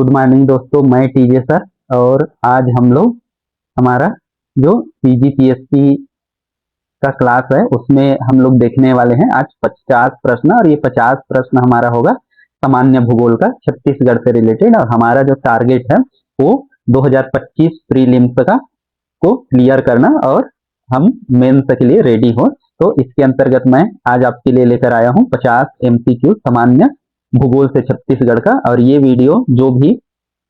Good morning दोस्तों, मैं TJ sir. और आज हम लोग हमारा जो पीजीपीएससी का क्लास है उसमें हम लोग देखने वाले हैं आज 50 प्रश्न। और ये 50 प्रश्न हमारा होगा सामान्य भूगोल का, छत्तीसगढ़ से रिलेटेड। और हमारा जो टारगेट है वो 2025 प्रीलिम्स का को क्लियर करना और हम मेंस के लिए रेडी हो। तो इसके अंतर्गत मैं आज आपके लिए लेकर आया हूँ 50 एमसीक्यू सामान्य भूगोल से छत्तीसगढ़ का। और ये वीडियो जो भी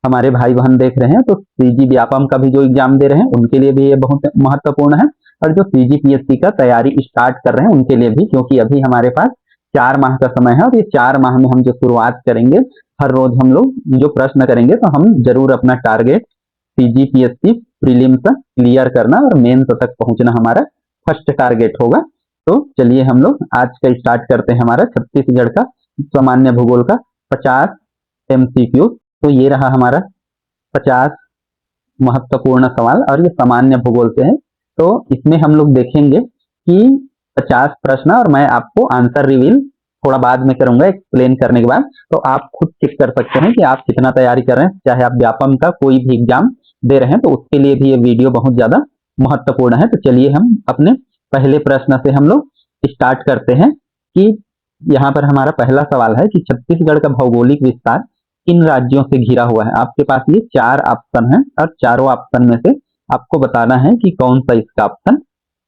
हमारे भाई बहन देख रहे हैं तो सीजी व्यापम का भी जो एग्जाम दे रहे हैं उनके लिए भी ये बहुत महत्वपूर्ण है, और जो सीजीपीएससी का तैयारी स्टार्ट कर रहे हैं उनके लिए भी, क्योंकि अभी हमारे पास 4 माह का समय है। और ये 4 माह में हम जो शुरुआत करेंगे, हर रोज हम लोग जो प्रश्न करेंगे तो हम जरूर अपना टारगेट सीजीपीएससी प्रीलिम्स क्लियर करना और मेंस तक पहुंचना हमारा फर्स्ट टारगेट होगा। तो चलिए हम लोग आज का स्टार्ट करते हैं हमारा छत्तीसगढ़ का सामान्य भूगोल का 50 एमसीक्यू। तो ये रहा हमारा 50 महत्वपूर्ण सवाल, और ये सामान्य भूगोल से है। तो इसमें हम लोग देखेंगे कि 50 प्रश्न, और मैं आपको आंसर रिवील थोड़ा बाद में करूंगा एक्सप्लेन करने के बाद। तो आप खुद चेक कर सकते हैं कि आप कितना तैयारी कर रहे हैं, चाहे आप व्यापम का कोई भी एग्जाम दे रहे हैं तो उसके लिए भी ये वीडियो बहुत ज्यादा महत्वपूर्ण है। तो चलिए हम अपने पहले प्रश्न से हम लोग स्टार्ट करते हैं कि यहाँ पर हमारा पहला सवाल है कि छत्तीसगढ़ का भौगोलिक विस्तार किन राज्यों से घिरा हुआ है। आपके पास ये 4 ऑप्शन है और चारों ऑप्शन में से आपको बताना है कि कौन सा इसका ऑप्शन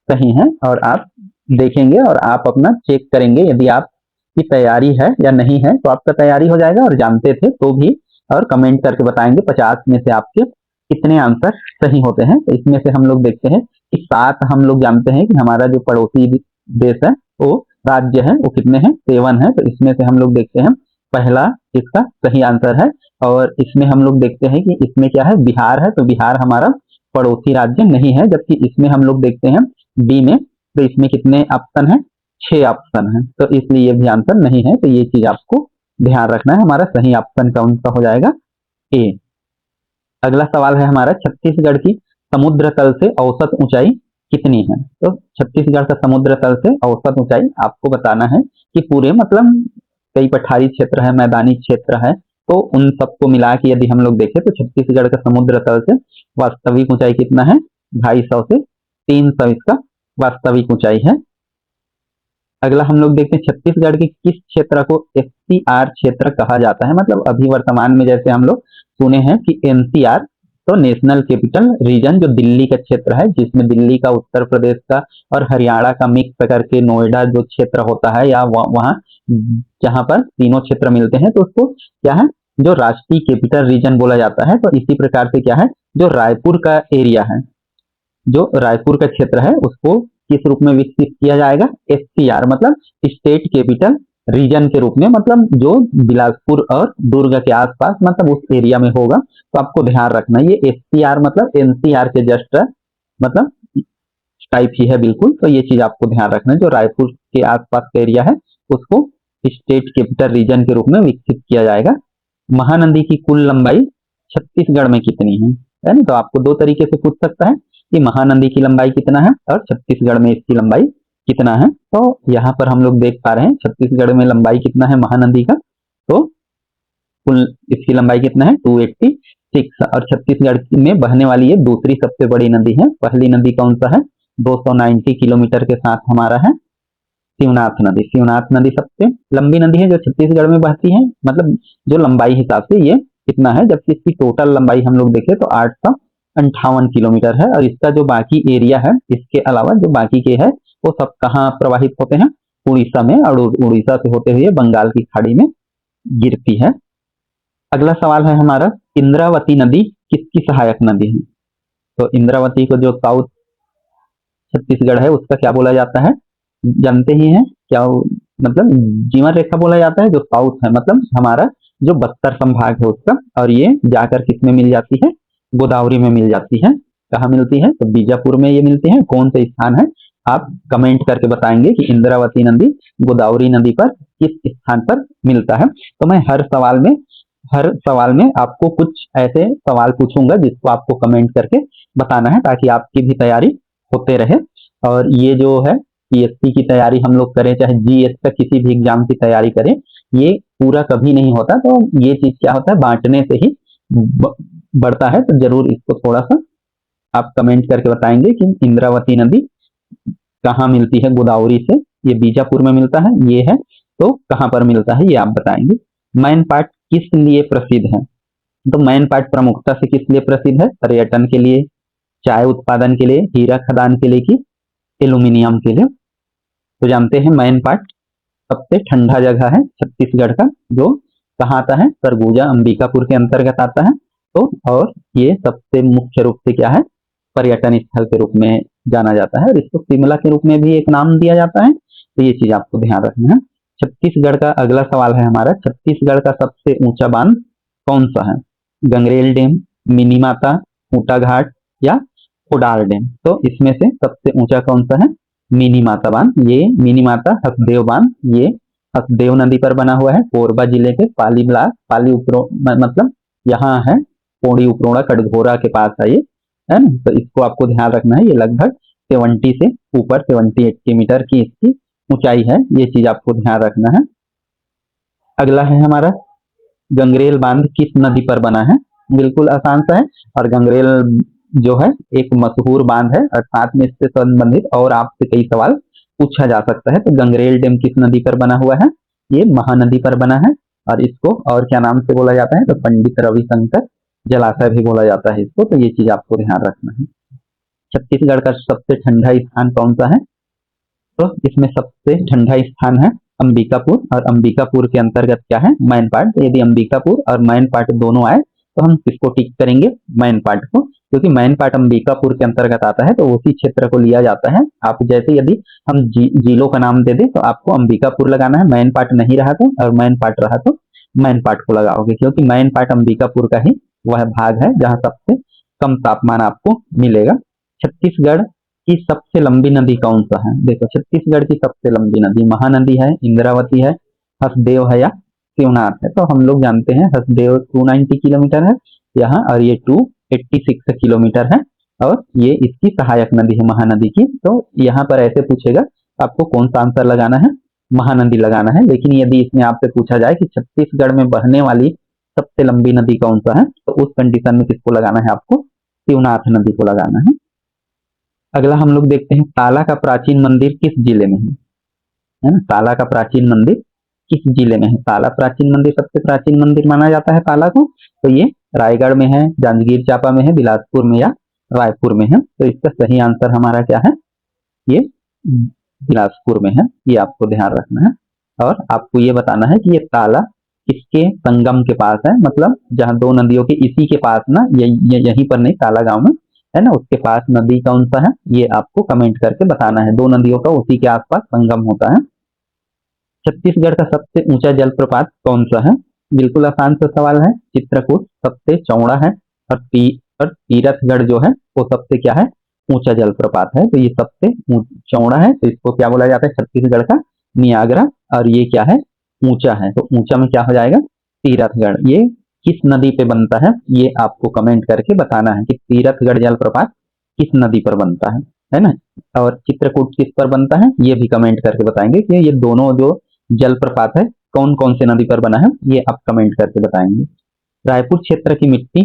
सही है। और आप देखेंगे और आप अपना चेक करेंगे, यदि आपकी तैयारी है या नहीं है तो आपका तैयारी हो जाएगा, और जानते थे तो भी, और कमेंट करके बताएंगे 50 में से आपके कितने आंसर सही होते हैं। तो इसमें से हम लोग देखते हैं कि 7 हम लोग जानते हैं कि हमारा जो पड़ोसी देश है वो राज्य है वो कितने हैं, 7 है। तो इसमें से हम लोग देखते हैं पहला इसका सही आंसर है। और इसमें हम लोग देखते हैं कि इसमें क्या है, बिहार है। तो बिहार हमारा पड़ोसी राज्य नहीं है। जबकि इसमें हम लोग देखते हैं बी में, तो इसमें कितने ऑप्शन है, 6 ऑप्शन है। तो इसलिए ये भी आंसर नहीं है। तो ये चीज आपको ध्यान रखना है, हमारा सही ऑप्शन कौन सा हो जाएगा, ए। अगला सवाल है हमारा, छत्तीसगढ़ की समुद्र तल से औसत ऊंचाई कितनी है। तो छत्तीसगढ़ का समुद्र तल से औसत ऊंचाई आपको बताना है कि पूरे मतलब कई पठारी क्षेत्र है, मैदानी क्षेत्र है, तो उन सबको मिला के यदि हम लोग देखें तो छत्तीसगढ़ का समुद्र तल से वास्तविक ऊंचाई कितना है, 250 से 300 इसका वास्तविक ऊंचाई है। अगला हम लोग देखते हैं छत्तीसगढ़ के किस क्षेत्र को एससीआर क्षेत्र कहा जाता है। मतलब अभी वर्तमान में जैसे हम लोग सुने हैं कि एनसीआर, तो नेशनल कैपिटल रीजन, जो दिल्ली का क्षेत्र है, जिसमें दिल्ली का, उत्तर प्रदेश का और हरियाणा का मिक्स करके नोएडा जो क्षेत्र होता है, या वहां जहां पर तीनों क्षेत्र मिलते हैं, तो उसको क्या है, जो राष्ट्रीय कैपिटल रीजन बोला जाता है। तो इसी प्रकार से क्या है, जो रायपुर का एरिया है, जो रायपुर का क्षेत्र है, उसको किस रूप में विकसित किया जाएगा, एससीआर, मतलब स्टेट कैपिटल रीजन के रूप में, मतलब जो बिलासपुर और दुर्ग के आसपास मतलब उस एरिया में होगा। तो आपको ध्यान रखना ये एससीआर मतलब एनसीआर के जस्ट मतलब टाइप ही है बिल्कुल। तो ये चीज आपको ध्यान रखना है, जो रायपुर के आसपास का एरिया है उसको स्टेट कैपिटल रीजन के रूप में विकसित किया जाएगा। महानदी की कुल लंबाई छत्तीसगढ़ में कितनी है ना। तो आपको 2 तरीके से पूछ सकता है कि महानदी की लंबाई कितना है और छत्तीसगढ़ में इसकी लंबाई कितना है। तो यहाँ पर हम लोग देख पा रहे हैं छत्तीसगढ़ में लंबाई कितना है महानदी का, तो कुल इसकी लंबाई कितना है, 286। और छत्तीसगढ़ में बहने वाली ये दूसरी सबसे बड़ी नदी है। पहली नदी कौन सा है, 290 किलोमीटर के साथ हमारा है शिवनाथ नदी। शिवनाथ नदी सबसे लंबी नदी है जो छत्तीसगढ़ में बहती है, मतलब जो लंबाई हिसाब से ये कितना है। जबकि इसकी टोटल लंबाई हम लोग देखें तो 858 किलोमीटर है। और इसका जो बाकी एरिया है, इसके अलावा जो बाकी के है वो सब कहाँ प्रवाहित होते हैं, उड़ीसा में, और उड़ीसा से होते हुए बंगाल की खाड़ी में गिरती है। अगला सवाल है हमारा, इंद्रावती नदी किसकी सहायक नदी है। तो इंद्रावती को जो साउथ छत्तीसगढ़ है उसका क्या बोला जाता है, जानते ही हैं क्या, मतलब जीवन रेखा बोला जाता है। जो साउथ है मतलब हमारा जो बस्तर संभाग है उसका, और ये जाकर किस में मिल जाती है, गोदावरी में मिल जाती है। कहाँ मिलती है, तो बीजापुर में ये मिलती है। कौन सा स्थान है, आप कमेंट करके बताएंगे कि इंद्रावती नदी गोदावरी नदी पर किस स्थान पर मिलता है। तो मैं हर सवाल में आपको कुछ ऐसे सवाल पूछूंगा जिसको आपको कमेंट करके बताना है, ताकि आपकी भी तैयारी होते रहे। और ये जो है पीएससी की तैयारी हम लोग करें, चाहे जीएस का किसी भी एग्जाम की तैयारी करें, ये पूरा कभी नहीं होता। तो ये चीज क्या होता है, बांटने से ही बढ़ता है तो जरूर इसको थोड़ा सा आप कमेंट करके बताएंगे कि इंद्रावती नदी कहाँ मिलती है गोदावरी से। ये बीजापुर में मिलता है, ये है, तो कहाँ पर मिलता है ये आप बताएंगे। मैनपाट किस लिए प्रसिद्ध है? तो मैनपाट प्रमुखता से किस लिए प्रसिद्ध है? पर्यटन के लिए, चाय उत्पादन के लिए, हीरा खदान के लिए कि एल्यूमिनियम के लिए? तो जानते हैं मैनपाट सबसे ठंडा जगह है छत्तीसगढ़ का, जो कहाँ आता है? सरगुजा अंबिकापुर के अंतर्गत आता है। तो और ये सबसे मुख्य रूप से क्या है? पर्यटन स्थल के रूप में जाना जाता है, और इसको शिमला के रूप में भी एक नाम दिया जाता है। तो ये चीज आपको ध्यान रखना है। छत्तीसगढ़ का अगला सवाल है हमारा, छत्तीसगढ़ का सबसे ऊंचा बांध कौन सा है? गंगरेल डैम, मिनी माता, ऊंटा घाट या कोडार डैम? तो इसमें से सबसे ऊंचा कौन सा है? मिनी माता बांध। ये मिनी माता हसदेव बांध, ये हसदेव नदी पर बना हुआ है, कोरबा जिले के पाली ब्लॉक, पाली उपरो मतलब यहाँ है, पौड़ी उपरोड़ा कटघोरा के पास है ये, है ना। तो इसको आपको ध्यान रखना है। ये लगभग 70 से ऊपर 78 मीटर की इसकी ऊंचाई है, ये चीज आपको ध्यान रखना है। अगला है हमारा, गंगरेल बांध किस नदी पर बना है? बिल्कुल आसान सा है, और गंगरेल जो है एक मशहूर बांध है, और साथ में इससे संबंधित और आपसे कई सवाल पूछा जा सकता है। तो गंगरेल डैम किस नदी पर बना हुआ है? ये महानदी पर बना है, और इसको और क्या नाम से बोला जाता है? तो पंडित रविशंकर जलाशय भी बोला जाता है इसको। तो ये चीज आपको ध्यान रखना है। छत्तीसगढ़ का सबसे ठंडा स्थान कौन सा है? तो इसमें सबसे ठंडा स्थान है अंबिकापुर, और अंबिकापुर के अंतर्गत क्या है? मैनपाट। तो यदि अंबिकापुर और मैनपाट दोनों आए तो हम किसको टिक करेंगे? मैनपाट को, क्योंकि मैनपाट अंबिकापुर के अंतर्गत आता है, तो उसी क्षेत्र को लिया जाता है। आप जैसे यदि हम जिलों का नाम दे दें तो आपको अंबिकापुर लगाना है, मैनपाट नहीं रहा तो, और मैनपाट रहा तो मैनपाट को लगाओगे, क्योंकि मैनपाट अंबिकापुर का ही वह भाग है जहां सबसे कम तापमान आपको मिलेगा। छत्तीसगढ़ की सबसे लंबी नदी कौन सा है? देखो, छत्तीसगढ़ की सबसे लंबी नदी महानदी है, इंद्रावती है, हसदेव है या शिवनाथ है? तो हम लोग जानते हैं हसदेव 290 किलोमीटर है यहाँ, और ये 286 किलोमीटर है, और ये इसकी सहायक नदी है महानदी की। तो यहाँ पर ऐसे पूछेगा आपको कौन सा आंसर लगाना है? महानदी लगाना है। लेकिन यदि इसमें आपसे पूछा जाए कि छत्तीसगढ़ में बहने वाली सबसे लंबी नदी कौन सा है, तो उस कंडीशन में किसको लगाना है? आपको शिवनाथ नदी को लगाना है। अगला हम लोग देखते हैं, ताला का प्राचीन मंदिर किस जिले में है ना? ताला का प्राचीन मंदिर किस जिले में है? ताला प्राचीन मंदिर, सबसे प्राचीन मंदिर माना जाता है ताला को। तो ये रायगढ़ में है, जांजगीर चांपा में है, बिलासपुर में या रायपुर में है? तो इसका सही आंसर हमारा क्या है? ये बिलासपुर में है, ये आपको ध्यान रखना है। और आपको ये बताना है कि ये ताला किसके संगम के पास है, मतलब जहाँ दो नदियों के इसी के पास ना, यहीं पर नहीं, ताला गांव में है ना, उसके पास नदी कौन सा है? ये आपको कमेंट करके बताना है। दो नदियों का उसी के आसपास संगम होता है। छत्तीसगढ़ का सबसे ऊंचा जलप्रपात कौन सा है? बिल्कुल आसान सा सवाल है, चित्रकूट सबसे चौड़ा है, और तीरथगढ़ जो है वो सबसे क्या है? ऊंचा जलप्रपात है। तो ये सबसे चौड़ा है, तो इसको क्या बोला जाता है? छत्तीसगढ़ का नियाग्रा। और ये क्या है? ऊंचा है, तो ऊंचा में क्या हो जाएगा? तीरथगढ़। ये किस नदी पे बनता है? ये आपको कमेंट करके बताना है कि तीरथगढ़ जलप्रपात किस नदी पर बनता है ना। और चित्रकूट किस पर बनता है, ये भी कमेंट करके बताएंगे कि ये दोनों जो जलप्रपात है कौन कौन से नदी पर बना है, ये आप कमेंट करके बताएंगे। रायपुर क्षेत्र की मिट्टी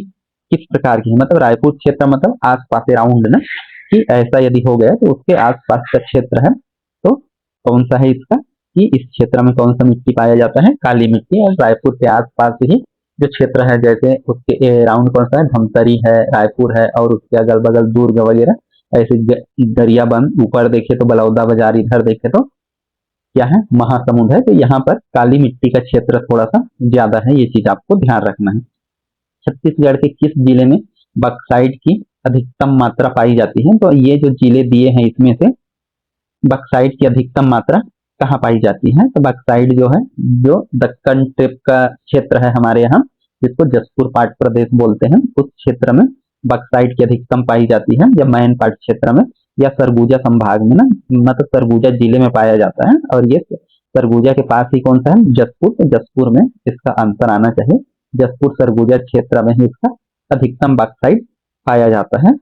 किस प्रकार की है? मतलब रायपुर क्षेत्र मतलब आसपास अराउंड ना, कि ऐसा यदि हो गया तो उसके आसपास का क्षेत्र है, तो कौन सा है इसका? कि इस क्षेत्र में कौन सा मिट्टी पाया जाता है? काली मिट्टी। और रायपुर के आसपास ही जो क्षेत्र है, जैसे उसके अराउंड कौन सा है? धमतरी है, रायपुर है, और उसके अगल बगल दुर्ग वगैरह ऐसे दरियाबंद, ऊपर देखे तो बलौदा बाजार, इधर देखे तो क्या है? महासमुंद है। तो यहाँ पर काली मिट्टी का क्षेत्र थोड़ा सा ज्यादा है, ये चीज आपको ध्यान रखना है। छत्तीसगढ़ के किस जिले में बक्साइट की अधिकतम मात्रा पाई जाती है? तो ये जो जिले दिए हैं इसमें से बक्साइट की अधिकतम मात्रा कहाँ पाई जाती है? तो बक्साइट जो है, जो दक्कन ट्रिप का क्षेत्र है हमारे यहाँ, जिसको जसपुर पाट प्रदेश बोलते हैं, उस क्षेत्र में बक्साइट की अधिकतम पाई जाती है, या मैनपाट क्षेत्र में या सरगुजा संभाग में ना, मतलब सरगुजा जिले में पाया जाता है। और ये सरगुजा के पास ही कौन सा है? जसपुर। तो जसपुर में इसका आंसर आना चाहिए। जसपुर सरगुजा क्षेत्र में ही इसका अधिकतम बक्साइट पाया जाता है।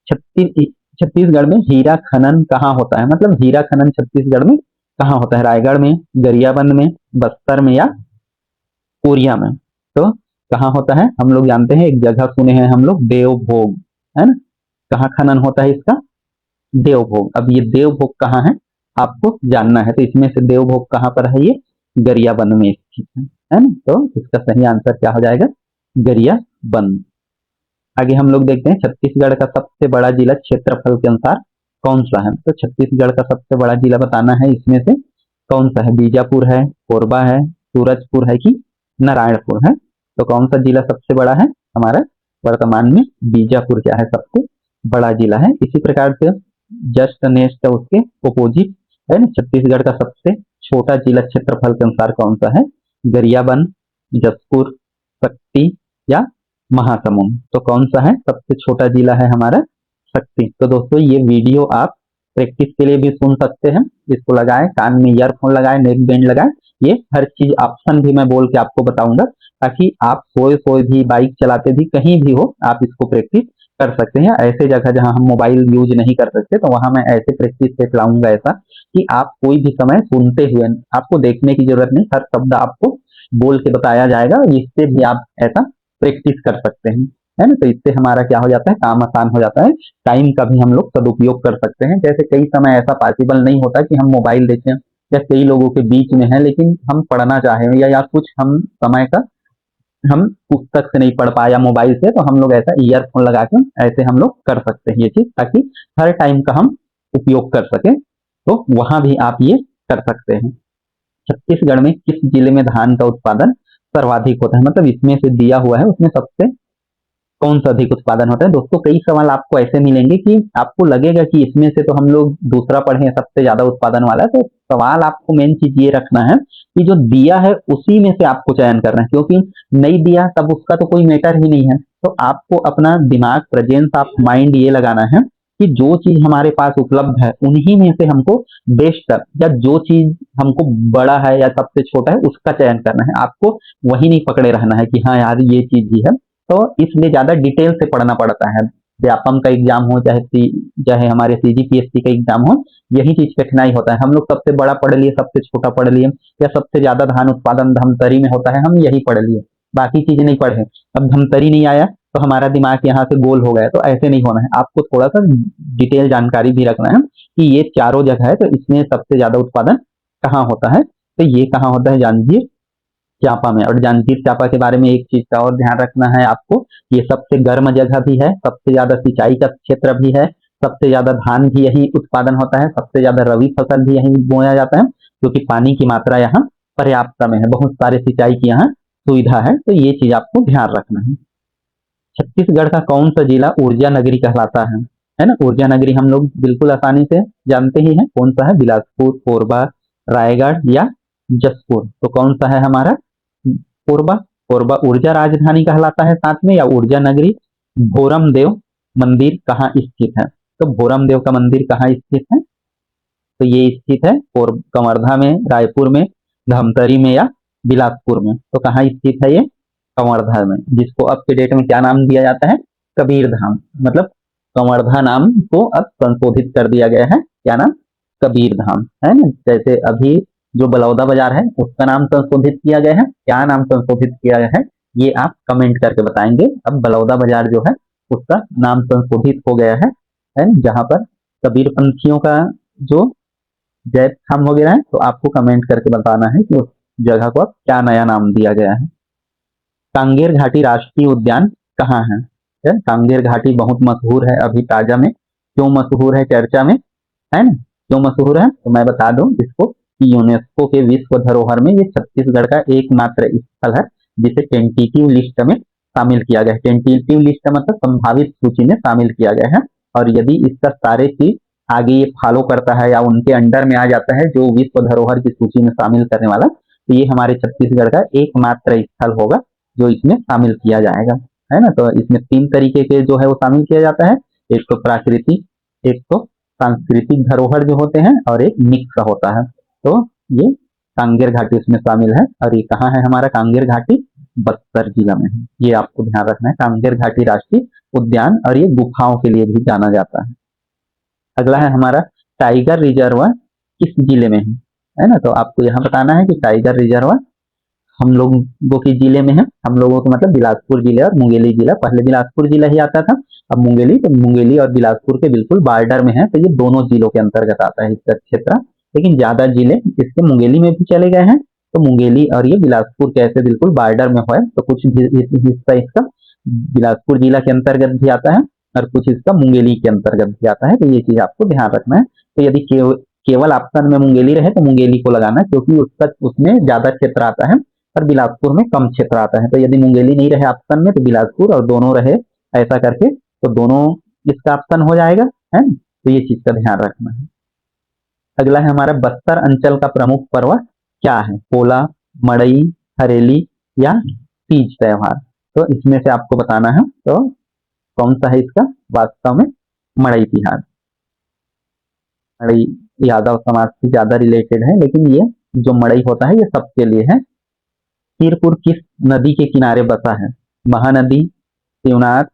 छत्तीसगढ़ में हीरा खनन कहाँ होता है? मतलब हीरा खनन छत्तीसगढ़ में कहाँ होता है? रायगढ़ में, गरियाबंद में, बस्तर में या कोरिया में? तो कहाँ होता है? हम लोग जानते हैं, एक जगह सुने हैं हम लोग, देवभोग, है ना? कहाँ खनन होता है इसका? देवभोग। अब ये देवभोग कहाँ है आपको जानना है, तो इसमें से देवभोग कहाँ पर है? ये गरियाबंद में स्थित है ना? तो इसका सही आंसर क्या हो जाएगा? गरियाबंद। आगे हम लोग देखते हैं छत्तीसगढ़ का सबसे बड़ा जिला क्षेत्रफल के अनुसार कौन सा है? तो छत्तीसगढ़ का सबसे बड़ा जिला बताना है, इसमें से कौन सा है? बीजापुर है, कोरबा है, सूरजपुर है कि नारायणपुर है? तो कौन सा जिला सबसे बड़ा है हमारा? वर्तमान में बीजापुर क्या है? सबसे बड़ा जिला है। इसी प्रकार से जस्ट नेक्स्ट उसके अपोजिट है ना, छत्तीसगढ़ का सबसे छोटा जिला क्षेत्रफल के अनुसार कौन सा है? गरियाबंद, जसपुर, शक्ति या महासमुंद? तो कौन सा है सबसे छोटा जिला है हमारा? शक्ति। तो दोस्तों ये वीडियो आप प्रैक्टिस के लिए भी सुन सकते हैं, इसको लगाएं, कान में ईयरफोन लगाएं, नेक बैंड लगाएं, ये हर चीज ऑप्शन भी मैं बोल के आपको बताऊंगा, ताकि आप सोए सोए भी, बाइक चलाते भी, कहीं भी हो, आप इसको प्रैक्टिस कर सकते हैं। ऐसे जगह जहां हम मोबाइल यूज नहीं कर सकते, तो वहां मैं ऐसे प्रैक्टिस सेट लाऊंगा, ऐसा कि आप कोई भी समय सुनते हुए, आपको देखने की जरूरत नहीं, हर शब्द आपको बोल के बताया जाएगा, इससे भी आप ऐसा प्रैक्टिस कर सकते हैं, है ना? तो इससे हमारा क्या हो जाता है? काम आसान हो जाता है, टाइम का भी हम लोग सदुपयोग कर सकते हैं। जैसे कई समय ऐसा पॉसिबल नहीं होता कि हम मोबाइल देखें, या कई लोगों के बीच में है लेकिन हम पढ़ना चाहें, या कुछ हम समय का हम पुस्तक से नहीं पढ़ पाए या मोबाइल से, तो हम लोग ऐसा ईयरफोन लगा के ऐसे हम लोग कर सकते हैं ये चीज, ताकि हर टाइम का हम उपयोग कर सके। तो वहां भी आप ये कर सकते हैं। छत्तीसगढ़ में किस जिले में धान का उत्पादन सर्वाधिक होता है? मतलब इसमें से दिया हुआ है उसमें सबसे कौन सा अधिक उत्पादन होता है? दोस्तों कई सवाल आपको ऐसे मिलेंगे कि आपको लगेगा कि इसमें से तो हम लोग दूसरा पढ़े सबसे ज्यादा उत्पादन वाला है, तो सवाल आपको मेन चीज ये रखना है कि जो दिया है उसी में से आपको चयन करना है, क्योंकि नहीं दिया तब उसका तो कोई मैटर ही नहीं है। तो आपको अपना दिमाग, प्रेजेंस ऑफ माइंड ये लगाना है कि जो चीज हमारे पास उपलब्ध है उन्हीं में से हमको बेस्ट, या जो चीज हमको बड़ा है या सबसे छोटा है उसका चयन करना है। आपको वही नहीं पकड़े रहना है कि हाँ यार ये चीज ही है। तो इसलिए ज्यादा डिटेल से पढ़ना पड़ता है। व्यापम का एग्जाम हो, चाहे हमारे सीजीपीएससी का एग्जाम हो, यही चीज कठिनाई होता है। हम लोग सबसे बड़ा पढ़ लिए, सबसे छोटा पढ़ लिए, या सबसे ज्यादा धान उत्पादन धमतरी में होता है, हम यही पढ़ लिए, बाकी चीजें नहीं पढ़े। अब धमतरी नहीं आया तो हमारा दिमाग यहाँ से गोल हो गया, तो ऐसे नहीं होना है। आपको थोड़ा सा डिटेल जानकारी भी रखना है कि ये चारों जगह है, तो इसमें सबसे ज्यादा उत्पादन कहाँ होता है? तो ये कहाँ होता है? जांजगीर चांपा में। और जांजगीर चांपा के बारे में एक चीज का और ध्यान रखना है आपको, ये सबसे गर्म जगह भी है, सबसे ज्यादा सिंचाई का क्षेत्र भी है, सबसे ज्यादा धान भी यही उत्पादन होता है, सबसे ज्यादा रबी फसल भी यही बोया जाता है, क्योंकि पानी की मात्रा यहाँ पर्याप्त में है, बहुत सारे सिंचाई की यहाँ सुविधा है। तो ये चीज आपको ध्यान रखना है। छत्तीसगढ़ का कौन सा जिला ऊर्जा नगरी कहलाता है ना? ऊर्जा नगरी हम लोग बिल्कुल आसानी से जानते ही हैं, कौन सा है? बिलासपुर, कोरबा, रायगढ़ या जसपुर? तो कौन सा है हमारा? कोरबा। कोरबा ऊर्जा राजधानी कहलाता है साथ में, या ऊर्जा नगरी। भोरम देव मंदिर कहाँ स्थित है? तो भोरम देव का मंदिर कहाँ स्थित है? तो ये स्थित है कवर्धा में, रायपुर में, धमतरी में या बिलासपुर में? तो कहाँ स्थित है ये? कवर्धा में, जिसको अब के डेट में क्या नाम दिया जाता है? कबीर धाम। मतलब कवर्धा नाम को अब संशोधित कर दिया गया है, क्या नाम? कबीर धाम, है ना? जैसे अभी जो बलौदा बाजार है उसका नाम संशोधित किया गया है, क्या नाम संशोधित किया गया है ये आप कमेंट करके बताएंगे। अब बलौदा बाजार जो है उसका नाम संशोधित हो गया है ना? जहां पर कबीर पंथियों का जो जैत खाम वगैरह है, तो आपको कमेंट करके बताना है कि उस जगह को अब क्या नया नाम दिया गया है। कांगेर घाटी राष्ट्रीय उद्यान कहाँ है? कांगेर घाटी बहुत मशहूर है अभी ताजा में। क्यों मशहूर है, चर्चा में है ना? क्यों मशहूर है तो मैं बता दूं इसको कि यूनेस्को के विश्व धरोहर में ये छत्तीसगढ़ का एकमात्र स्थल है जिसे टेंटेटिव लिस्ट में शामिल किया गया है। टेंटेटिव लिस्ट मतलब संभावित सूची में शामिल किया गया है, और यदि इसका सारे चीज आगे ये फॉलो करता है या उनके अंडर में आ जाता है जो विश्व धरोहर की सूची में शामिल करने वाला, तो ये हमारे छत्तीसगढ़ का एकमात्र स्थल होगा जो इसमें शामिल किया जाएगा, है ना? तो इसमें 3 तरीके के जो है वो शामिल किया जाता है, एक तो प्राकृतिक, एक तो सांस्कृतिक धरोहर जो होते हैं, और एक मिक्स होता है। तो ये कांगेर घाटी उसमें शामिल है, और ये कहाँ है हमारा कांगेर घाटी? बस्तर जिला में है। ये आपको ध्यान रखना है, कांगेर घाटी राष्ट्रीय उद्यान, और ये गुफाओं के लिए भी जाना जाता है। अगला है हमारा टाइगर रिजर्व किस जिले में है ना? तो आपको यहाँ बताना है कि टाइगर रिजर्व हम लोगों के जिले में है, हम लोगों को मतलब बिलासपुर जिला और मुंगेली जिला, पहले बिलासपुर जिला ही आता था, अब मुंगेली, तो मुंगेली और बिलासपुर के बिल्कुल बॉर्डर में है, तो ये दोनों जिलों के अंतर्गत आता है इसका क्षेत्र। लेकिन ज्यादा जिले इसके मुंगेली में भी चले गए हैं, तो मुंगेली और ये बिलासपुर के ऐसे बिल्कुल बॉर्डर में है, तो कुछ हिस्सा इसका बिलासपुर जिला के अंतर्गत भी आता है और कुछ इसका मुंगेली के अंतर्गत भी आता है, तो ये चीज आपको ध्यान रखना है। तो यदि केवल ऑप्शन में मुंगेली रहे तो मुंगेली को लगाना, क्योंकि उसका उसमें ज्यादा क्षेत्र आता है और बिलासपुर में कम क्षेत्र आता है। तो यदि मुंगेली नहीं रहे ऑप्शन में तो बिलासपुर और दोनों रहे ऐसा करके, तो दोनों इसका ऑप्शन हो जाएगा, है ना? तो ये चीज का ध्यान रखना है। अगला है हमारा बस्तर अंचल का प्रमुख पर्व क्या है? पोला, मड़ई, हरेली या तीज त्योहार। तो इसमें से आपको बताना है, तो कौन सा है इसका? वास्तव में मड़ई तिहार। मड़ई यादव समाज से ज्यादा रिलेटेड है, लेकिन ये जो मड़ई होता है ये सबके लिए है। खीरपुर किस नदी के किनारे बसा है? महानदी, शिवनाथ,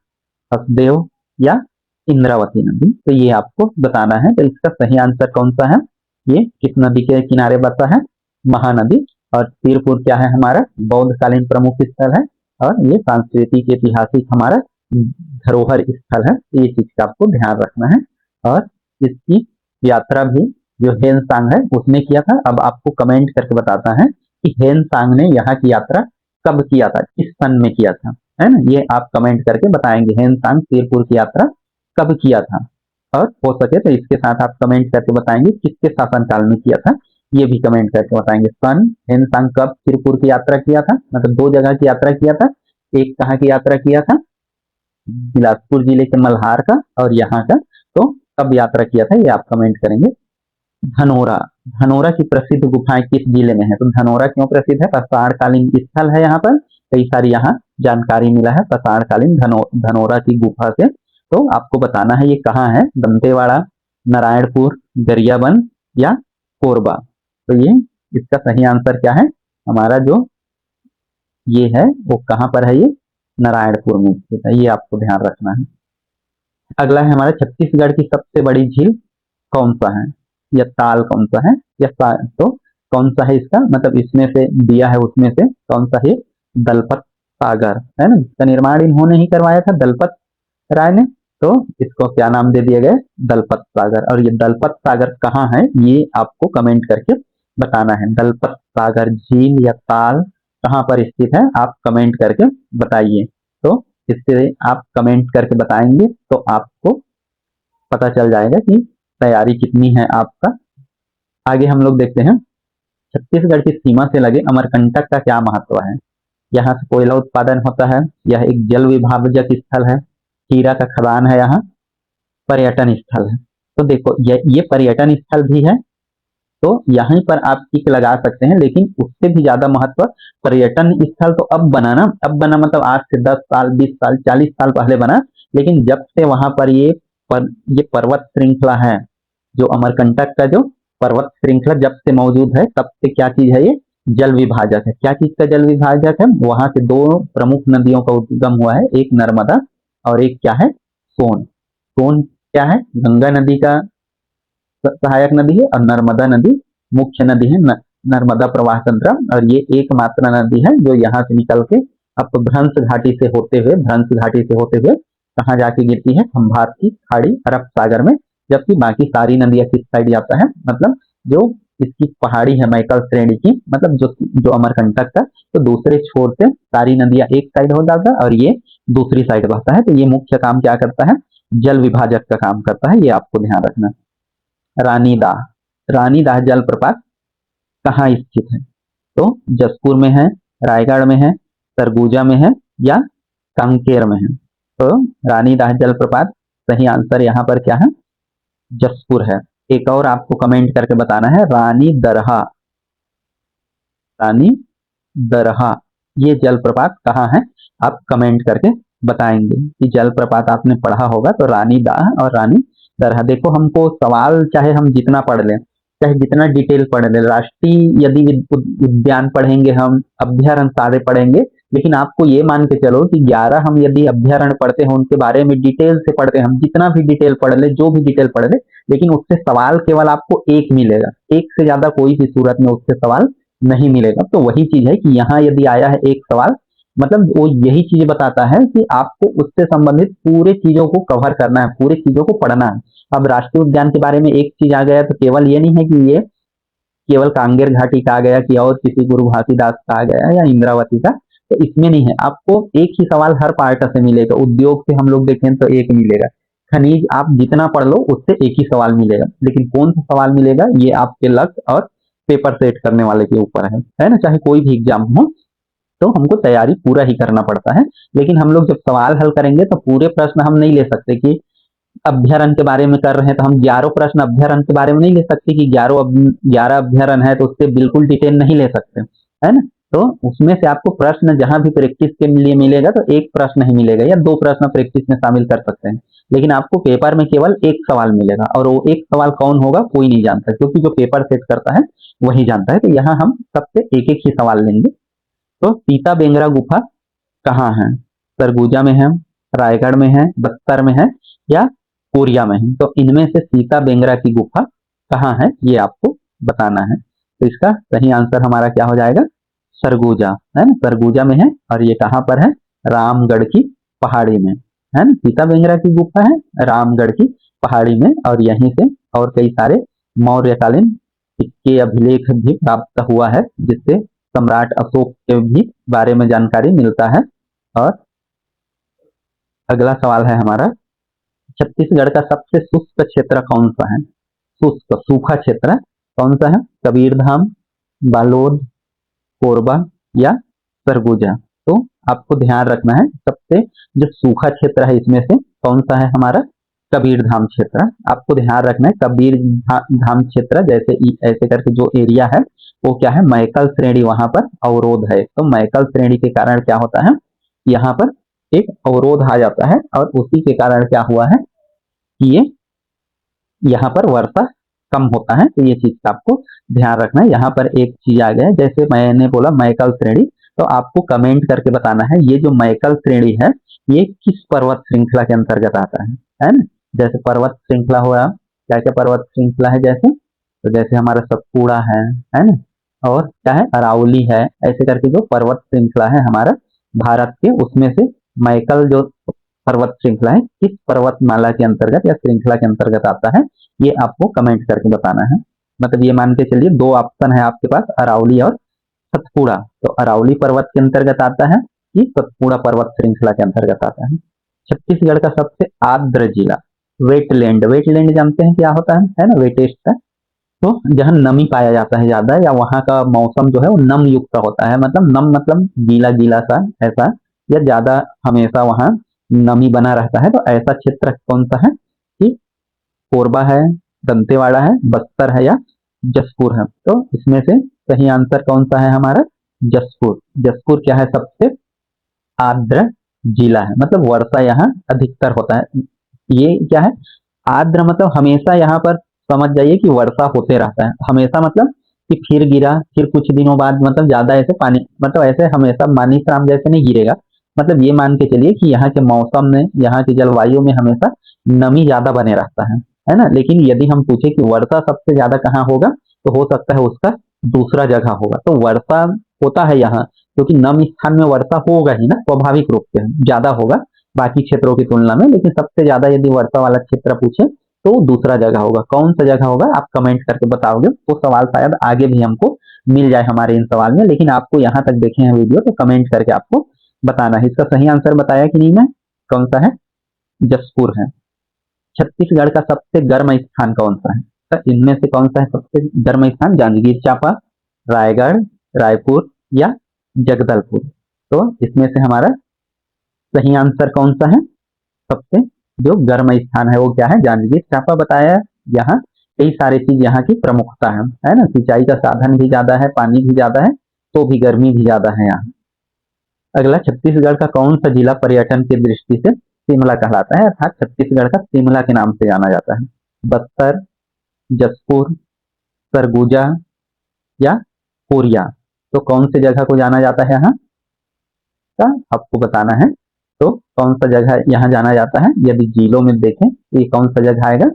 हसदेव या इंद्रावती नदी। तो ये आपको बताना है, तो इसका सही आंसर कौन सा है? ये किस नदी के किनारे बसा है? महानदी। और खीरपुर क्या है? हमारा बौद्धकालीन प्रमुख स्थल है और ये सांस्कृतिक ऐतिहासिक हमारा धरोहर स्थल है, तो ये चीज का आपको ध्यान रखना है। और इसकी यात्रा भी जो हेन सांग है उसने किया था। अब आपको कमेंट करके बताता है कि हेन सांग ने यहाँ की यात्रा कब किया था, किस सन में किया था, है ना? ये आप कमेंट करके बताएंगे, हेन सांग खीरपुर की यात्रा कब किया था। और हो सके तो इसके साथ आप कमेंट करके बताएंगे किसके शासनकाल में किया था, ये भी कमेंट करके बताएंगे। सन, हेन सांग कब खीरपुर की यात्रा किया था, मतलब दो जगह की यात्रा किया था, एक कहाँ की यात्रा किया था? बिलासपुर जिले के मल्हार का, और यहाँ का तो कब यात्रा किया था, ये आप कमेंट करेंगे। धनोरा, धनोरा की प्रसिद्ध गुफाएं किस जिले में है? तो धनोरा क्यों प्रसिद्ध है? पाषाणकालीन स्थल है, यहाँ पर कई सारी यहाँ जानकारी मिला है पाषाणकालीन धनोरा की गुफा से। तो आपको बताना है ये कहाँ है? दंतेवाड़ा, नारायणपुर, गरियाबंद या कोरबा। तो ये इसका सही आंसर क्या है? हमारा जो ये है वो कहाँ पर है? ये नारायणपुर में स्थित है, ये आपको ध्यान रखना है। अगला है हमारा छत्तीसगढ़ की सबसे बड़ी झील कौन सा है, या ताल कौन सा है, तो कौन सा है इसका? मतलब इसमें से दिया है उसमें से कौन सा है? दलपत सागर, है ना? इसका निर्माण इन्होंने ही करवाया था, दलपत राय ने, तो इसको क्या नाम दे दिया गया? दलपत सागर। और ये दलपत सागर कहाँ है, ये आपको कमेंट करके बताना है। दलपत सागर झील या ताल कहाँ पर स्थित है, आप कमेंट करके बताइए। तो इससे आप कमेंट करके बताएंगे तो आपको पता चल जाएगा कि तैयारी कितनी है आपका। आगे हम लोग देखते हैं, छत्तीसगढ़ की सीमा से लगे अमरकंटक का क्या महत्व है? यहाँ से कोयला उत्पादन होता है, यह एक जल विभाजक स्थल है, हीरा का खदान है, यहाँ पर्यटन स्थल है। तो देखो ये पर्यटन स्थल भी है, तो यहीं पर आप टिक लगा सकते हैं, लेकिन उससे भी ज्यादा महत्व पर्यटन स्थल तो अब बना ना, अब बना मतलब आज से 10 साल 20 साल 40 साल पहले बना, लेकिन जब से वहां पर ये पर्वत श्रृंखला है, जो अमरकंटक का जो पर्वत श्रृंखला जब से मौजूद है तब से क्या चीज है? ये जल विभाजक है। क्या चीज का जल विभाजक है? वहां से दो प्रमुख नदियों का उद्गम हुआ है, एक नर्मदा और एक क्या है? सोन। सोन क्या है? गंगा नदी का सहायक नदी है, और नर्मदा नदी मुख्य नदी है, नर्मदा प्रवाह तंत्र। और ये एकमात्र नदी है जो यहाँ से निकल के अब भ्रंश घाटी से होते हुए कहाँ जाके गिरती है? खंभात की खाड़ी, अरब सागर में। जबकि बाकी सारी नदियां किस साइड जाता है? मतलब जो इसकी पहाड़ी है मैकल श्रेणी की, मतलब जो अमरकंटक का, तो दूसरे छोर से सारी नदियां एक साइड हो जाता है और ये दूसरी साइड बहता है। तो ये मुख्य काम क्या करता है? जल विभाजक का काम करता है, ये आपको ध्यान रखना। रानीदाह, रानीदाह जलप्रपात कहाँ स्थित है? तो जसपुर में है, रायगढ़ में है, सरगुजा में है या कांकेर में है। तो रानीदाह जलप्रपात सही आंसर यहाँ पर क्या है? जसपुर है। एक और आपको कमेंट करके बताना है, रानी दरहा, रानी दरहा ये जलप्रपात कहाँ है? आप कमेंट करके बताएंगे कि जलप्रपात आपने पढ़ा होगा तो रानी दाह और रानी दरहा। देखो हमको सवाल चाहे हम जितना पढ़ लें, चाहे जितना डिटेल पढ़ लें, राष्ट्रीय यदि उद्यान पढ़ेंगे, हम अभ्यारण्य सारे पढ़ेंगे, लेकिन आपको ये मान के चलो कि 11 हम यदि अभ्यारण्य पढ़ते हैं उनके बारे में डिटेल से पढ़ते हैं, हम जितना भी डिटेल पढ़ ले, जो भी डिटेल पढ़ ले, लेकिन उससे सवाल केवल आपको एक मिलेगा, एक से ज्यादा कोई भी सूरत में उससे सवाल नहीं मिलेगा। तो वही चीज है कि यहाँ यदि आया है एक सवाल, मतलब वो यही चीज बताता है कि आपको उससे संबंधित पूरे चीजों को कवर करना है, पूरे चीजों को पढ़ना है। अब राष्ट्रीय उद्यान के बारे में एक चीज आ गया तो केवल ये नहीं है कि ये केवल कांगेर घाटी का आ गया कि और किसी गुरु घासीदास का आ गया या इंद्रावती का, तो इसमें नहीं है। आपको एक ही सवाल हर पार्ट से मिलेगा। उद्योग से हम लोग देखें तो एक मिलेगा, खनिज आप जितना पढ़ लो उससे एक ही सवाल मिलेगा, लेकिन कौन सा सवाल मिलेगा ये आपके लक्ष्य और पेपर सेट करने वाले के ऊपर है ना। चाहे कोई भी एग्जाम हो तो हमको तैयारी पूरा ही करना पड़ता है, लेकिन हम लोग जब सवाल हल करेंगे तो पूरे प्रश्न हम नहीं ले सकते कि अभ्यारण्य के बारे में कर रहे हैं तो हम 11 प्रश्न अभ्यारण्य के बारे में नहीं ले सकते कि 11 अभ्यारण्य है तो उससे बिल्कुल डिटेल नहीं ले सकते, है ना। तो उसमें से आपको प्रश्न जहां भी प्रैक्टिस के लिए मिलेगा तो एक प्रश्न ही मिलेगा या दो प्रश्न प्रैक्टिस में शामिल कर सकते हैं, लेकिन आपको पेपर में केवल एक सवाल मिलेगा और वो एक सवाल कौन होगा कोई नहीं जानता, क्योंकि जो पेपर सेट करता है वही जानता है। तो यहाँ हम सबसे एक एक ही सवाल लेंगे। तो सीता बेंगरा गुफा कहाँ है? सरगुजा में है, रायगढ़ में है, बस्तर में है या कोरिया में है? तो इनमें से सीता बेंगरा की गुफा कहाँ है ये आपको बताना है। तो इसका सही आंसर हमारा क्या हो जाएगा? सरगुजा, है ना, सरगुजा में है। और ये कहाँ पर है? रामगढ़ की पहाड़ी में, है ना। सीता बेंगरा की गुफा है रामगढ़ की पहाड़ी में, और यहीं से और कई सारे मौर्यकालीन सिक्के अभिलेख भी प्राप्त हुआ है, जिससे सम्राट अशोक के भी बारे में जानकारी मिलता है। और अगला सवाल है हमारा, छत्तीसगढ़ का सबसे शुष्क क्षेत्र कौन सा है? शुष्क सूखा क्षेत्र कौन सा है? कबीरधाम, बालोद, कोरबा या सरगुजा? तो आपको ध्यान रखना है सबसे जो सूखा क्षेत्र है इसमें से कौन सा है हमारा? कबीरधाम क्षेत्र। आपको ध्यान रखना है कबीर धाम क्षेत्र, जैसे ऐसे करके जो एरिया है वो क्या है? मैकल श्रेणी वहां पर अवरोध है। तो मैकल श्रेणी के कारण क्या होता है? यहाँ पर एक अवरोध आ जाता है और उसी के कारण क्या हुआ है कि ये यहाँ पर वर्षा कम होता है। तो ये चीज का आपको ध्यान रखना है। यहाँ पर एक चीज आ गया, जैसे मैंने बोला मैकल श्रेणी, तो आपको कमेंट करके बताना है ये जो मैकल श्रेणी है ये किस पर्वत श्रृंखला के अंतर्गत आता है ना। जैसे पर्वत श्रृंखला हुआ, क्या क्या पर्वत श्रृंखला है जैसे, तो जैसे हमारा सतपुड़ा है ना, और क्या है अरावली है, ऐसे करके जो पर्वत श्रृंखला है हमारा भारत के, उसमें से मैकल जो पर्वत श्रृंखला है किस पर्वतमाला के अंतर्गत या श्रृंखला के अंतर्गत आता है, ये आपको कमेंट करके बताना है। मतलब ये मान के चलिए दो ऑप्शन है आपके पास, अरावली और सतपुड़ा। तो अरावली पर्वत के अंतर्गत आता है कि सतपुड़ा पर्वत श्रृंखला के अंतर्गत आता है। छत्तीसगढ़ का सबसे आर्द्र जिला, वेटलैंड। वेटलैंड जानते हैं क्या होता है ना, वेटेस्ट है। तो जहाँ नमी पाया जाता है ज्यादा, या वहाँ का मौसम जो है वो नम युक्त होता है, मतलब नम मतलब गीला गीला सा ऐसा, या ज्यादा हमेशा वहाँ नमी बना रहता है। तो ऐसा क्षेत्र कौन सा है कि कोरबा है, दंतेवाड़ा है, बस्तर है या जसपुर है? तो इसमें से सही आंसर कौन सा है हमारा? जसपुर। जसपुर क्या है? सबसे आर्द्र जिला है, मतलब वर्षा यहाँ अधिकतर होता है। ये क्या है? आर्द्र मतलब हमेशा यहाँ पर समझ जाइए कि वर्षा होते रहता है हमेशा, मतलब कि फिर गिरा फिर कुछ दिनों बाद, मतलब ज्यादा ऐसे पानी, मतलब ऐसे हमेशा मानिक राम जैसे नहीं गिरेगा। मतलब ये मान के चलिए कि यहाँ के मौसम में, यहाँ की जलवायु में हमेशा नमी ज्यादा बने रहता है ना। लेकिन यदि हम पूछे कि वर्षा सबसे ज्यादा कहाँ होगा, तो हो सकता है उसका दूसरा जगह होगा। तो वर्षा होता है यहाँ, क्योंकि नम स्थान में वर्षा होगा ही ना, स्वाभाविक रूप से ज्यादा होगा बाकी क्षेत्रों की तुलना में। लेकिन सबसे ज्यादा यदि वर्षा वाला क्षेत्र पूछे तो दूसरा जगह होगा। कौन सा जगह होगा आप कमेंट करके बताओगे, वो सवाल शायद आगे भी हमको मिल जाए हमारे इन सवाल में। लेकिन आपको यहाँ तक देखे हैं वीडियो तो कमेंट करके आपको बताना है। इसका सही आंसर बताया कि नहीं मैं, कौन सा है? जसपुर है। छत्तीसगढ़ का सबसे गर्म स्थान कौन सा है? तो इनमें से कौन सा है सबसे गर्म स्थान? जांजगीर चांपा, रायगढ़, रायपुर या जगदलपुर? तो इसमें से हमारा सही आंसर कौन सा है? सबसे जो गर्म स्थान है वो क्या है? जांजगीर चांपा बताया। यहाँ कई सारी चीज यहाँ की प्रमुखता है ना, सिंचाई का साधन भी ज्यादा है, पानी भी ज्यादा है, तो भी गर्मी भी ज्यादा है यहाँ। अगला, छत्तीसगढ़ का कौन सा जिला पर्यटन की दृष्टि से शिमला कहलाता है, अर्थात छत्तीसगढ़ का शिमला के नाम से जाना जाता है? बस्तर, जसपुर, सरगुजा या कोरिया? तो कौन सी जगह को जाना जाता है यहाँ का आपको बताना है। तो कौन सा जगह यहाँ जाना जाता है यदि जिलों में देखें तो ये कौन सा जगह आएगा?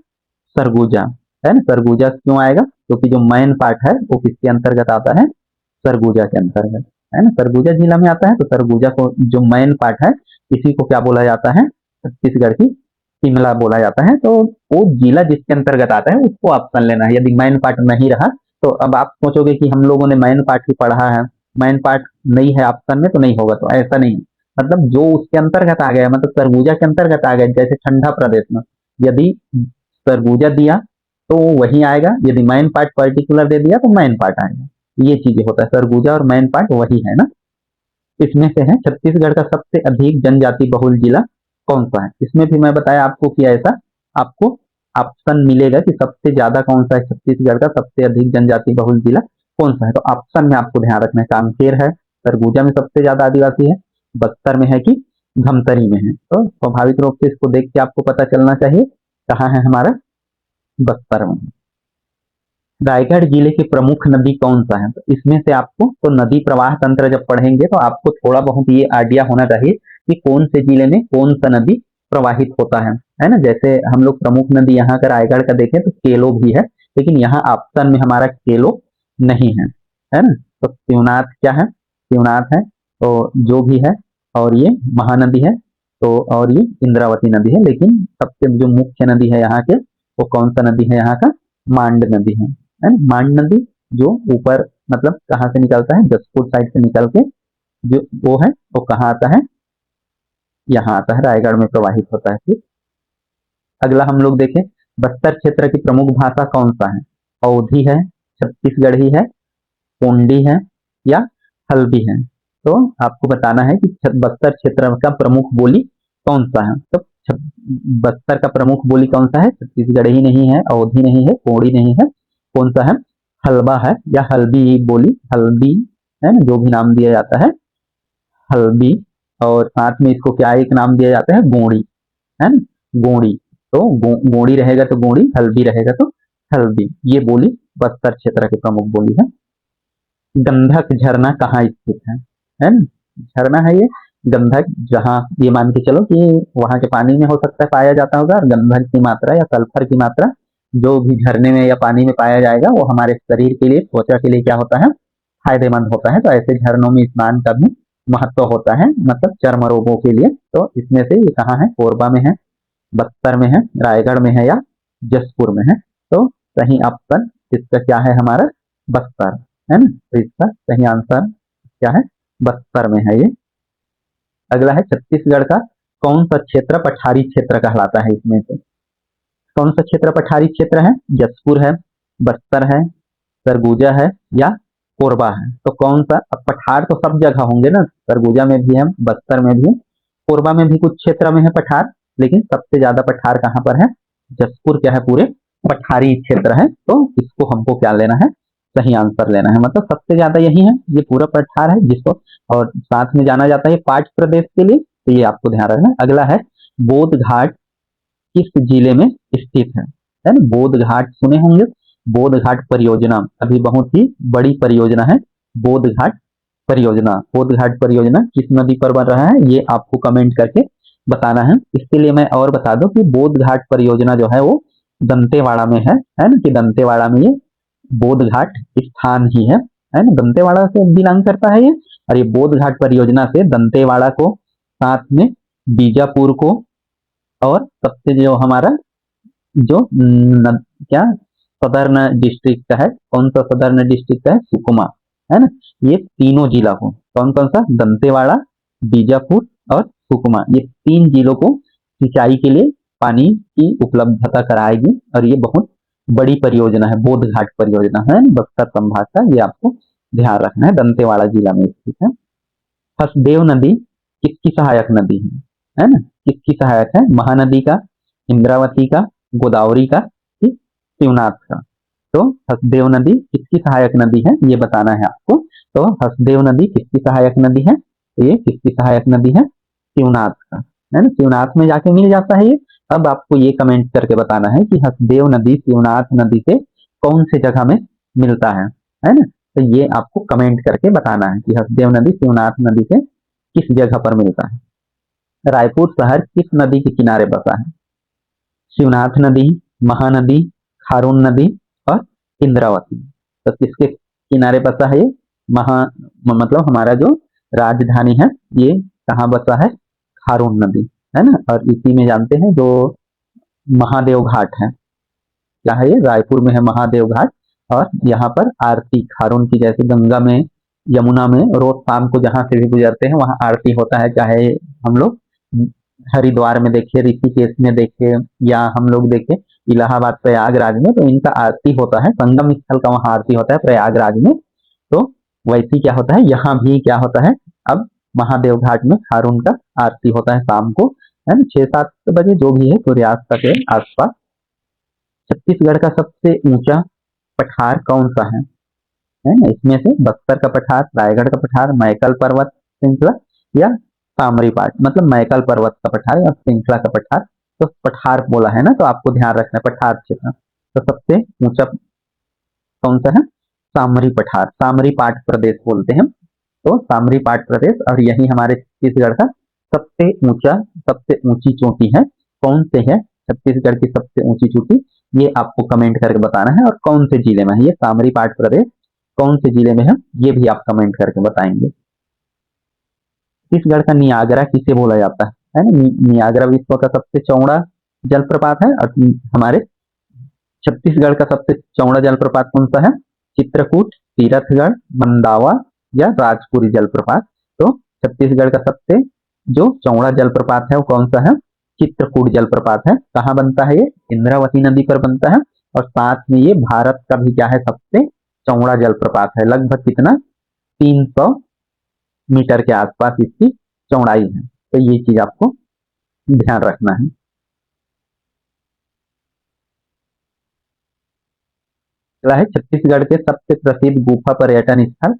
सरगुजा, है ना। सरगुजा क्यों आएगा? क्योंकि जो मेन पार्ट है वो किसके अंतर्गत आता है? सरगुजा के अंतर्गत, है ना। सरगुजा जिला में आता है, तो सरगुजा को जो मेन पार्ट है इसी को क्या बोला जाता है, छत्तीसगढ़ की शिमला बोला जाता है। तो वो जिला जिसके अंतर्गत आता है उसको ऑप्शन लेना है। यदि मेन पार्ट नहीं रहा तो अब आप सोचोगे कि हम लोगों ने मेन पार्ट ही पढ़ा है, मेन पार्ट नहीं है ऑप्शन में तो नहीं होगा, तो ऐसा नहीं। मतलब जो उसके अंतर्गत आ गया, मतलब सरगुजा के अंतर्गत आ गया, जैसे ठंडा प्रदेश में यदि सरगुजा दिया तो वही आएगा, यदि मेन पार्ट पर्टिकुलर दे दिया तो मेन पार्ट आएगा। ये चीजें होता है, सरगुजा और मेन पार्ट वही है ना। इसमें से है छत्तीसगढ़ का सबसे अधिक जनजाति बहुल जिला कौन सा है। इसमें भी मैं बताया आपको कि ऐसा आपको ऑप्शन मिलेगा कि सबसे ज्यादा कौन सा है, छत्तीसगढ़ का सबसे अधिक जनजाति बहुल जिला कौन सा है। तो ऑप्शन में आपको ध्यान रखना है, कांकेर है, सरगुजा में सबसे ज्यादा आदिवासी है, बस्तर में है कि धमतरी में है। तो स्वाभाविक रूप से इसको देख के आपको पता चलना चाहिए कहाँ है हमारा, बस्तर में। रायगढ़ जिले की प्रमुख नदी कौन सा है, तो इसमें से आपको तो नदी प्रवाह तंत्र जब पढ़ेंगे तो आपको थोड़ा बहुत ये आइडिया होना चाहिए कि कौन से जिले में कौन सा नदी प्रवाहित होता है ना। जैसे हम लोग प्रमुख नदी यहाँ का रायगढ़ का देखें तो केलो भी है, लेकिन यहाँ ऑप्शन में हमारा केलो नहीं है ना। तो शिवनाथ क्या है, शिवनाथ है, तो जो भी है, और ये महानदी है, तो और ये इंद्रावती नदी है। लेकिन सबसे जो मुख्य नदी है यहाँ के वो कौन सा नदी है, यहाँ का मांड नदी है ना। मांड नदी जो ऊपर मतलब कहाँ से निकलता है, जसपुर साइड से निकल के जो वो है वो कहाँ आता है, यहाँ आता है, रायगढ़ में प्रवाहित होता है। फिर अगला हम लोग देखें, बस्तर क्षेत्र की प्रमुख भाषा कौन सा है, अवधी है, छत्तीसगढ़ी है, गोंडी है या हल्बी है। तो आपको बताना है कि बस्तर क्षेत्र का प्रमुख बोली कौन सा है। तो बस्तर का प्रमुख बोली कौन सा है, छत्तीसगढ़ी नहीं है, अवधी नहीं है, कोड़ी नहीं है, कौन सा है, हलबा है या हल्बी बोली, हल्बी है ना, जो भी नाम दिया जाता है हल्बी। और साथ में इसको क्या एक नाम दिया जाता है, गोड़ी, है ना, गोड़ी। तो गोड़ी रहेगा तो गोड़ी, हल्बी रहेगा तो हल्बी। ये बोली बस्तर क्षेत्र की प्रमुख बोली है। गंधक झरना कहाँ स्थित है ना, झरना है ये गंधक, जहाँ ये मान के चलो कि वहां के पानी में हो सकता है पाया जाता होगा, और गंधक की मात्रा या सल्फर की मात्रा जो भी झरने में या पानी में पाया जाएगा वो हमारे शरीर के लिए, त्वचा के लिए क्या होता है, फायदेमंद होता है। तो ऐसे झरनों में स्नान का भी महत्व होता है, मतलब चर्म रोगों के लिए। तो इसमें से ये कहाँ है, कोरबा में है, बस्तर में है, रायगढ़ में है या जसपुर में है। तो सही ऑप्शन इसका क्या है हमारा, बस्तर, है ना। तो इसका सही आंसर क्या है, बस्तर में है ये। अगला है, छत्तीसगढ़ का कौन सा क्षेत्र पठारी क्षेत्र कहलाता है। इसमें से कौन सा क्षेत्र पठारी क्षेत्र है, जसपुर है, बस्तर है, सरगुजा है या कोरबा है। तो कौन सा, अब पठार तो सब जगह होंगे ना, सरगुजा में भी है, बस्तर में भी है, कोरबा में भी कुछ क्षेत्र में है पठार, लेकिन सबसे ज्यादा पठार कहाँ पर है, जसपुर क्या है, पूरे पठारी क्षेत्र है। तो इसको हमको क्या लेना है, सही आंसर लेना है, मतलब सबसे ज्यादा यही है, ये पूरा पठार है जिसको, और साथ में जाना जाता है पाट प्रदेश के लिए। तो ये आपको ध्यान रखना है। अगला है, बोध घाट किस जिले में स्थित है ना। बोध घाट सुने होंगे, बोध घाट परियोजना अभी बहुत ही बड़ी परियोजना है, बोध घाट परियोजना। बोध घाट परियोजना किस नदी पर बन रहा है, ये आपको कमेंट करके बताना है। इसके लिए मैं और बता दूं कि बोध घाट परियोजना जो है वो दंतेवाड़ा में है ना, कि दंतेवाड़ा में ये बोध घाट स्थान ही है ना, दंतेवाड़ा से बिलोंग करता है ये। और ये बोध घाट परियोजना से दंतेवाड़ा को, साथ में बीजापुर को, और सबसे जो हमारा जो क्या सदर्न डिस्ट्रिक्ट का है, कौन सा सदर्न डिस्ट्रिक्ट है, सुकमा, है ना। ये तीनों जिला को, कौन कौन सा, दंतेवाड़ा, बीजापुर और सुकमा, ये तीन जिलों को सिंचाई के लिए पानी की उपलब्धता कराएगी। और ये बहुत बड़ी परियोजना है, बोध घाट परियोजना है बस्तर संभाग का, ये आपको ध्यान रखना है, दंतेवाड़ा जिला में स्थित है। हसदेव नदी किसकी सहायक नदी है ना, किसकी सहायक है, महानदी का, इंद्रावती का, गोदावरी का, शिवनाथ का। तो हसदेव नदी किसकी सहायक नदी है ये बताना है आपको। तो हसदेव नदी किसकी सहायक नदी है, ये किसकी सहायक नदी है, शिवनाथ का, है ना, शिवनाथ में जाके मिल जाता है ये। अब आपको ये कमेंट करके बताना है कि हसदेव नदी शिवनाथ नदी से कौन से जगह में मिलता है ना। तो ये आपको कमेंट करके बताना है कि हसदेव नदी शिवनाथ नदी से किस जगह पर मिलता है। रायपुर शहर किस नदी के किनारे बसा है, शिवनाथ नदी, महानदी, खारून नदी और इंद्रावती। तो किसके किनारे बसा है ये, महा मतलब हमारा जो राजधानी है ये कहाँ बसा है, खारून नदी, है ना। और इसी में जानते हैं जो महादेव घाट है, क्या है ये, रायपुर में है महादेव घाट। और यहाँ पर आरती खारून की, जैसे गंगा में यमुना में रोज शाम को जहाँ से भी गुजरते हैं वहाँ आरती होता है, चाहे हम लोग हरिद्वार में देखे, ऋषिकेश में देखे, या हम लोग देखे इलाहाबाद प्रयागराज में, तो इनका आरती होता है, संगम स्थल का वहाँ आरती होता है प्रयागराज में। तो वैसे क्या होता है यहाँ भी क्या होता है, अब महादेव घाट में खारून का आरती होता है शाम को, है ना, 6-7 बजे जो भी है सूर्यास्त के आसपास। छत्तीसगढ़ का सबसे ऊंचा पठार कौन सा है ना, इसमें से बस्तर का पठार, रायगढ़ का पठार, मैकल पर्वत श्रृंखला, या सामरी पाट, मतलब मैकल पर्वत का पठार या श्रृंखला का पठार। तो पठार बोला है ना, तो आपको ध्यान रखना है पठार क्षेत्र। तो सबसे ऊंचा कौन सा है, सामरी पठार, सामरी पाट प्रदेश बोलते हैं। तो सामरी पाट प्रदेश, और यही हमारे छत्तीसगढ़ का सबसे ऊंचा, सबसे ऊंची चोटी है, कौन से है छत्तीसगढ़ की सबसे ऊंची चोटी, ये आपको कमेंट करके बताना है, और कौन से जिले में है ये सामरी पाट प्रदेश, कौन से जिले में है ये भी आप कमेंट करके बताएंगे। छत्तीसगढ़ का नियाग्रा किसे बोला जाता है ना, नियाग्रा विश्व का सबसे चौड़ा जलप्रपात है। और हमारे छत्तीसगढ़ का सबसे चौड़ा जलप्रपात कौन सा है, चित्रकूट, तीरथगढ़, मंदावा, या राजपुरी जलप्रपात। तो छत्तीसगढ़ का सबसे जो चौड़ा जलप्रपात है वो कौन सा है, चित्रकूट जलप्रपात है। कहाँ बनता है ये, इंद्रावती नदी पर बनता है। और साथ में ये भारत का भी क्या है, सबसे चौड़ा जलप्रपात है, लगभग कितना 300 मीटर के आसपास इसकी चौड़ाई है। तो ये चीज आपको ध्यान रखना है। अगला है छत्तीसगढ़ के सबसे प्रसिद्ध गुफा पर्यटन स्थल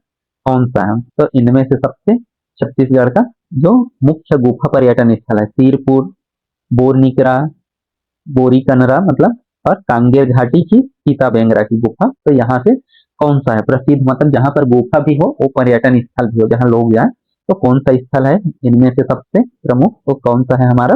कौन सा है। तो इनमें से सबसे छत्तीसगढ़ का जो मुख्य गुफा पर्यटन स्थल है, तीरपुर, बोरनिकरा, बोरीकनरा मतलब, और कांगेर घाटी की सीता बेंगरा की गुफा। तो यहाँ से कौन सा है प्रसिद्ध, मतलब जहाँ पर गुफा भी हो वो पर्यटन स्थल भी हो जहाँ लोग जाए, तो कौन सा स्थल है इनमें से सबसे प्रमुख, तो कौन सा है हमारा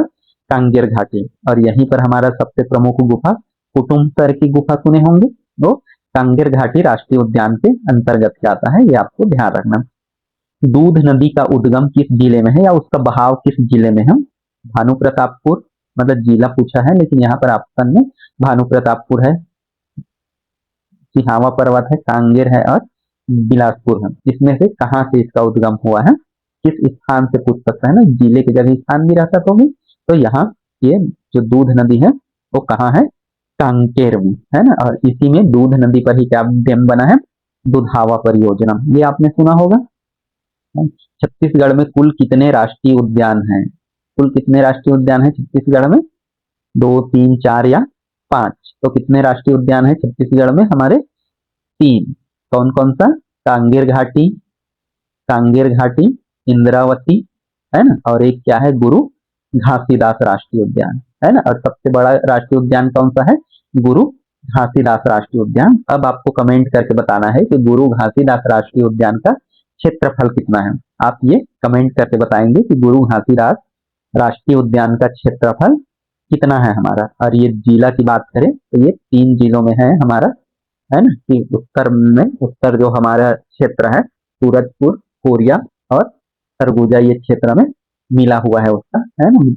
कांगेर घाटी। और यहीं पर हमारा सबसे प्रमुख गुफा कुटुम्बसर की गुफा सुने होंगे, वो कांगेर घाटी राष्ट्रीय उद्यान के अंतर्गत आता है, ये आपको ध्यान रखना। दूध नदी का उद्गम किस जिले में है, या उसका बहाव किस जिले में है, भानु प्रतापपुर, मतलब जिला पूछा है लेकिन यहाँ पर ऑप्शन में भानु प्रतापपुर है, सिहावा पर्वत है, कांगेर है, और बिलासपुर है। इसमें से कहाँ से इसका उद्गम हुआ है, किस स्थान से पूछ सकता है ना, जिले के जब स्थान भी रहता तो भी। तो यहाँ ये जो दूध नदी है वो कहाँ है, कांकेर में, है ना। और इसी में दूध नदी पर ही क्या डैम बना है, दुधावा परियोजना, ये आपने सुना होगा। छत्तीसगढ़ में कुल कितने राष्ट्रीय उद्यान हैं, कुल कितने राष्ट्रीय उद्यान है छत्तीसगढ़ में, 2, 3, 4 या 5। तो कितने राष्ट्रीय उद्यान है छत्तीसगढ़ में, हमारे 3। कौन कौन सा, कांगेर घाटी, कांगेर घाटी, इंद्रावती, है ना, और एक क्या है, गुरु घासीदास राष्ट्रीय उद्यान, है ना। और सबसे बड़ा राष्ट्रीय उद्यान कौन सा है, गुरु घासीदास राष्ट्रीय उद्यान। अब आपको कमेंट करके बताना है कि गुरु घासीदास राष्ट्रीय उद्यान का क्षेत्रफल कितना है। आप ये कमेंट करके बताएंगे कि गुरु घासीदास राष्ट्रीय उद्यान का क्षेत्रफल कितना है हमारा। और ये जिला की बात करें तो ये 3 जिलों में है हमारा, है ना, कि उत्तर में, उत्तर जो हमारा क्षेत्र है सूरजपुर, कोरिया और सरगुजा, ये क्षेत्र में मिला हुआ है उसका, है ना,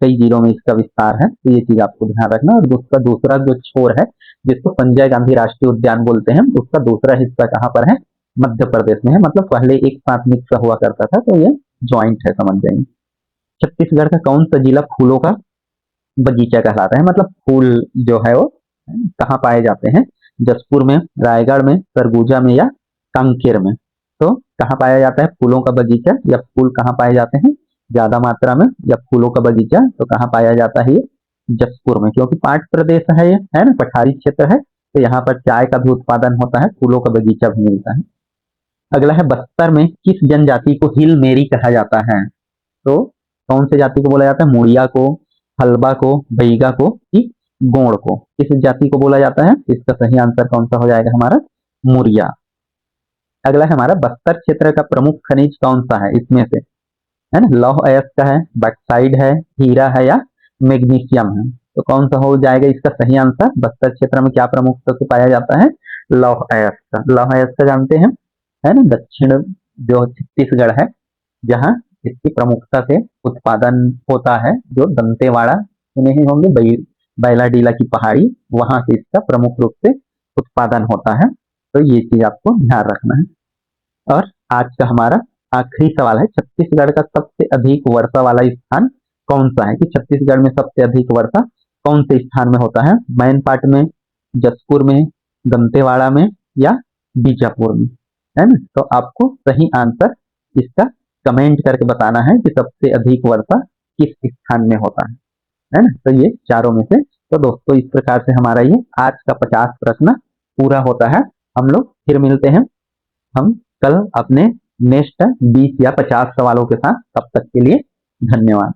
कई जिलों में इसका विस्तार है। तो ये चीज आपको ध्यान रखना। और उसका दूसरा जो छोर है जिसको संजय गांधी राष्ट्रीय उद्यान बोलते हैं, उसका दूसरा हिस्सा कहाँ पर है, मध्य प्रदेश में है। मतलब पहले एक साथ मिक्स हुआ करता था, तो ये ज्वाइंट है, समझ जाएंगे। छत्तीसगढ़ का कौन सा जिला फूलों का बगीचा कहलाता है, मतलब फूल जो है वो कहाँ पाए जाते हैं, जसपुर में, रायगढ़ में, सरगुजा में, या कांकेर में। तो कहाँ पाया जाता है फूलों का बगीचा, या फूल कहाँ पाए जाते हैं ज्यादा मात्रा में, या फूलों का बगीचा तो कहाँ पाया जाता है, ये जसपुर में, क्योंकि पाट प्रदेश है ये, है ना, पठारी क्षेत्र है, तो यहाँ पर चाय का भी उत्पादन होता है, फूलों का बगीचा भी मिलता है। अगला है बस्तर में किस जनजाति को हिल मेरी कहा जाता है। तो कौन से जाति को बोला जाता है, मुड़िया को, हलबा को, बैगा को, कि गोंड को, किस जाति को बोला जाता है। इसका सही आंसर कौन सा हो जाएगा हमारा, मुड़िया। अगला है हमारा बस्तर क्षेत्र का प्रमुख खनिज कौन सा है इसमें से, है ना, लौह अयस्क है, बक्साइड है, हीरा है, या मैग्नीशियम है। तो कौन सा हो जाएगा इसका सही आंसर, बस्तर क्षेत्र में क्या प्रमुखता से पाया जाता है, लौह अयस्क। लौह अयस्क जानते हैं है ना, दक्षिण जो छत्तीसगढ़ है, जहाँ इसकी प्रमुखता से उत्पादन होता है, जो दंतेवाड़ा सुने ही होंगे, बैलाडीला की पहाड़ी, वहां से इसका प्रमुख रूप से उत्पादन होता है। तो ये चीज आपको ध्यान रखना है। और आज का हमारा आखिरी सवाल है, छत्तीसगढ़ का सबसे अधिक वर्षा वाला स्थान कौन सा है, कि छत्तीसगढ़ में सबसे अधिक वर्षा कौन से स्थान में होता है, मैनपाट में, जसपुर में, दंतेवाड़ा में, या बीजापुर में, है ना। तो आपको सही आंसर इसका कमेंट करके बताना है कि सबसे अधिक वर्षा किस स्थान में होता है ना। तो ये चारों में से। तो दोस्तों इस प्रकार से हमारा ये आज का 50 प्रश्न पूरा होता है। हम लोग फिर मिलते हैं हम कल अपने नेक्स्ट 20 या 50 सवालों के साथ। तब तक के लिए धन्यवाद।